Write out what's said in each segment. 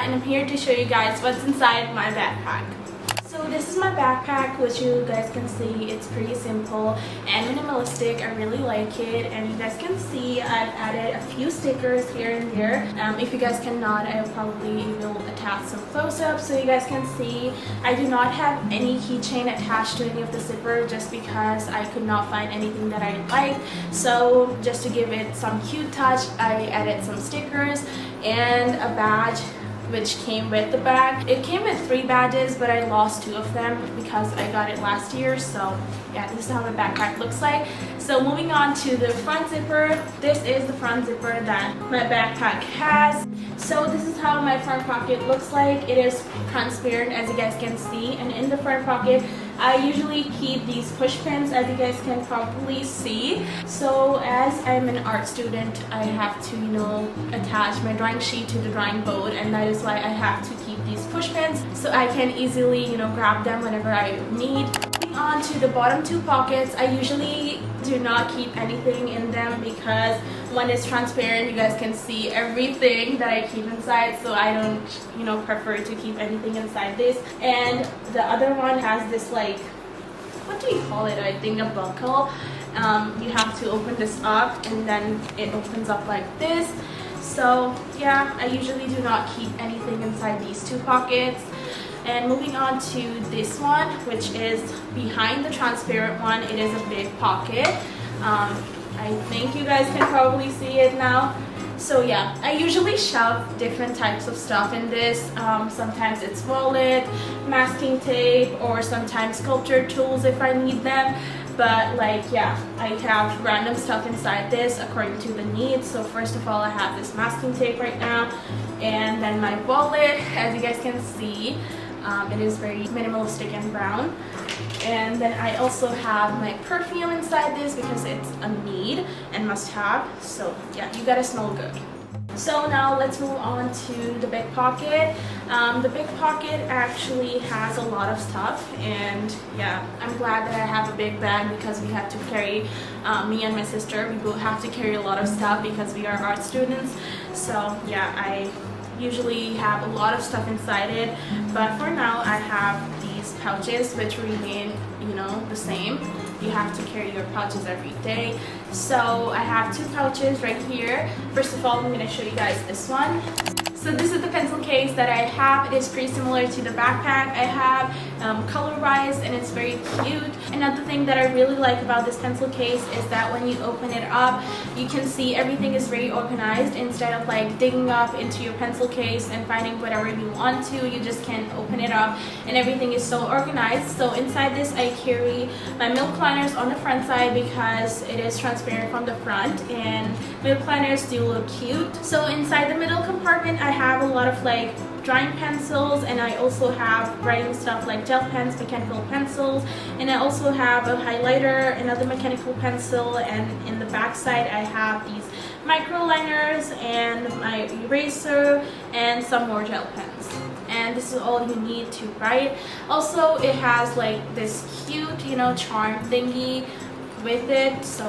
and I'm here to show you guys what's inside my backpack. So this is my backpack, which you guys can see it's pretty simple and minimalistic. I really like it, and you guys can see I've added a few stickers here and there. If you guys cannot, I probably will attach some close-ups so you guys can see. I do not have any keychain attached to any of the zipper just because I could not find anything that I like. So just to give it some cute touch, I added some stickers and a badge which came with the bag. It came with 3 badges, but I lost 2 of them because I got it last year. So yeah, this is how the backpack looks like. So moving on to the front zipper, this is the front zipper that my backpack has. So this is how my front pocket looks like. It is transparent, as you guys can see, and in the front pocket I usually keep these push pins, as you guys can probably see. So as I'm an art student, I have to, attach my drawing sheet to the drawing board, and that is why I have to keep these push pins so I can easily, grab them whenever I need. Moving on to the bottom 2 pockets, I usually do not keep anything in them because one is transparent, you guys can see everything that I keep inside, so I don't prefer to keep anything inside this. And the other one has this, like, what do you call it? I think a buckle. You have to open this up and then it opens up like this. So yeah, I usually do not keep anything inside these 2 pockets. And moving on to this one, which is behind the transparent one, it is a big pocket. I think you guys can probably see it now. So yeah, I usually shove different types of stuff in this. Sometimes it's wallet, masking tape, or sometimes sculpture tools if I need them. But like, yeah, I have random stuff inside this according to the needs. So first of all, I have this masking tape right now, and then my wallet, as you guys can see, it is very minimalistic and brown. And then I also have my perfume inside this because it's a need and must have. So yeah, you gotta smell good. So now let's move on to the big pocket. The big pocket actually has a lot of stuff, and yeah, I'm glad that I have a big bag because we have to carry, me and my sister, we both have to carry a lot of stuff because we are art students. So yeah, I usually have a lot of stuff inside it, but for now I have these pouches which remain, the same. You have to carry your pouches every day. So I have 2 pouches right here. First of all, I'm going to show you guys this one. So this is the pencil case that I have. It is pretty similar to the backpack I have, color-wise, and it's very cute. Another thing that I really like about this pencil case is that when you open it up, you can see everything is very organized. Instead of like digging up into your pencil case and finding whatever you want to, you just can open it up and everything is so organized. So inside this, I carry my milk liners on the front side because it is transparent from the front, and milk liners do look cute. So inside the middle compartment, I have a lot of like drawing pencils, and I also have writing stuff like gel pens, mechanical pencils, and I also have a highlighter, another mechanical pencil, and in the back side I have these micro liners and my eraser and some more gel pens. And this is all you need to write. Also, it has like this cute, charm thingy with it, so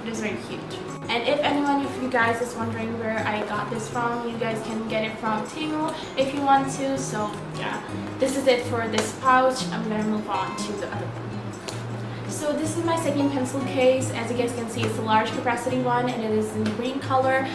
it is very cute. And if anyone of you guys is wondering where I got this from, you guys can get it from Temu if you want to. So yeah, this is it for this pouch. I'm gonna move on to the other one. So this is my second pencil case. As you guys can see, it's a large capacity one, and it is in green color.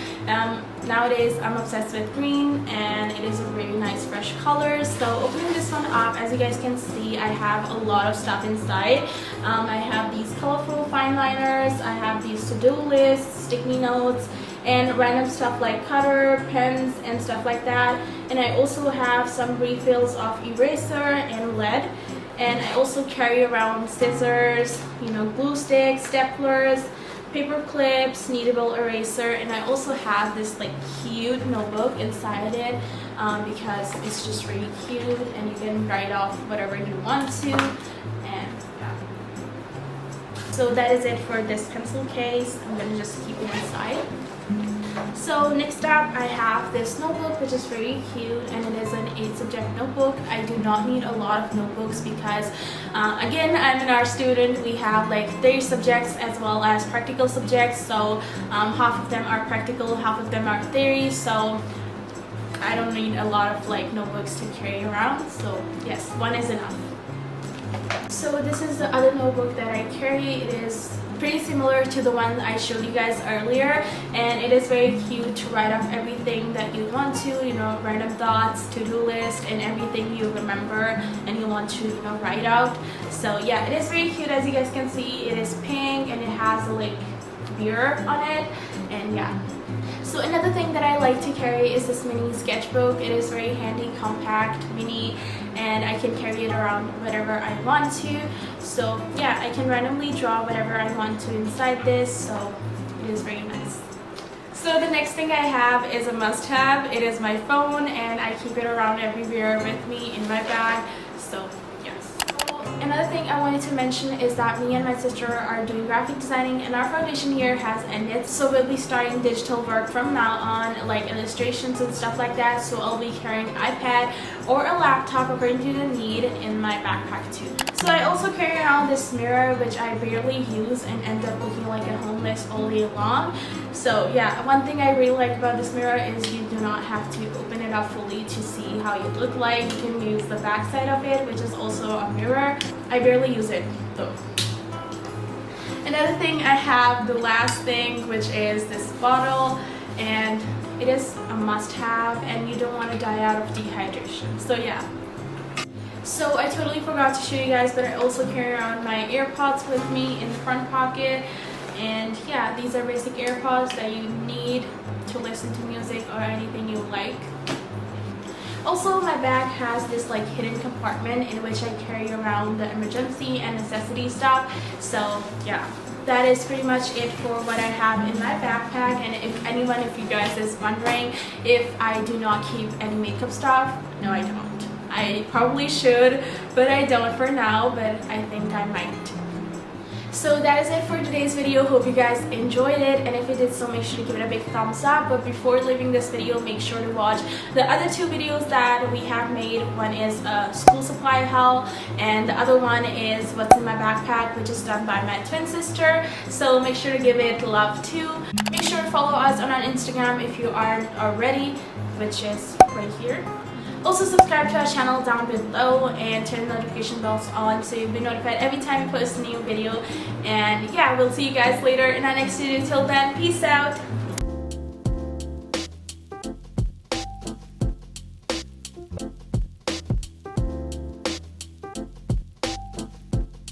Nowadays I'm obsessed with green, and it is a really nice fresh color. So opening this one up, as you guys can see, I have a lot of stuff inside. I have these colorful fine liners, I have these to-do lists, sticky notes, and random stuff like cutter, pens, and stuff like that. And I also have some refills of eraser and lead. And I also carry around scissors, glue sticks, staplers, paper clips, kneadable eraser, and I also have this like cute notebook inside it because it's just really cute, and you can write off whatever you want to. And yeah. So that is it for this pencil case. I'm gonna just keep it inside. So next up, I have this notebook, which is very cute, and it is an 8-subject notebook. I do not need a lot of notebooks because again, I'm an art student. We have like 30 subjects as well as practical subjects, so half of them are practical, half of them are theory. So I don't need a lot of like notebooks to carry around, so yes, one is enough. So this is the other notebook that I carry. It is pretty similar to the one I showed you guys earlier, and it is very cute to write off everything that you want to, you know, random thoughts, to-do list, and everything you remember and you want to, you know, write out. So yeah, it is very cute. As you guys can see, it is pink and it has a like beer on it, and yeah. So another thing that I like to carry is this mini sketchbook. It is very handy, compact, mini, and I can carry it around wherever I want to. So yeah, I can randomly draw whatever I want to inside this, so it is very nice. So the next thing I have is a must-have. It is my phone, and I keep it around everywhere with me in my bag, so yes. Another thing I wanted to mention is that me and my sister are doing graphic designing, and our foundation year has ended, so we'll be starting digital work from now on, like illustrations and stuff like that. So I'll be carrying an iPad or a laptop according to the need in my backpack too. So I also carry around this mirror, which I barely use and end up looking like a homeless all day long. So yeah, one thing I really like about this mirror is you do not have to open it up fully to see how you look like. You can use the back side of it, which is also a mirror. I barely use it though. Another thing I have, the last thing, which is this bottle, and it is a must-have, and you don't want to die out of dehydration. So yeah. So I totally forgot to show you guys, but I also carry around my AirPods with me in the front pocket. And yeah, these are basic AirPods that you need to listen to music or anything you like. Also, my bag has this like hidden compartment in which I carry around the emergency and necessity stuff. So yeah, that is pretty much it for what I have in my backpack. And if you guys is wondering if I do not keep any makeup stuff, no, I don't. I probably should, but I don't for now, but I think I might. So that is it for today's video. Hope you guys enjoyed it, and if you did so, make sure to give it a big thumbs up. But before leaving this video, make sure to watch the other two videos that we have made. One is a school supply haul, and the other one is what's in my backpack, which is done by my twin sister. So make sure to give it love too. Make sure to follow us on our Instagram if you aren't already, which is right here. Also subscribe to our channel down below and turn the notification bells on so you'll be notified every time we post a new video. And yeah, we'll see you guys later in our next video. Till then, peace out.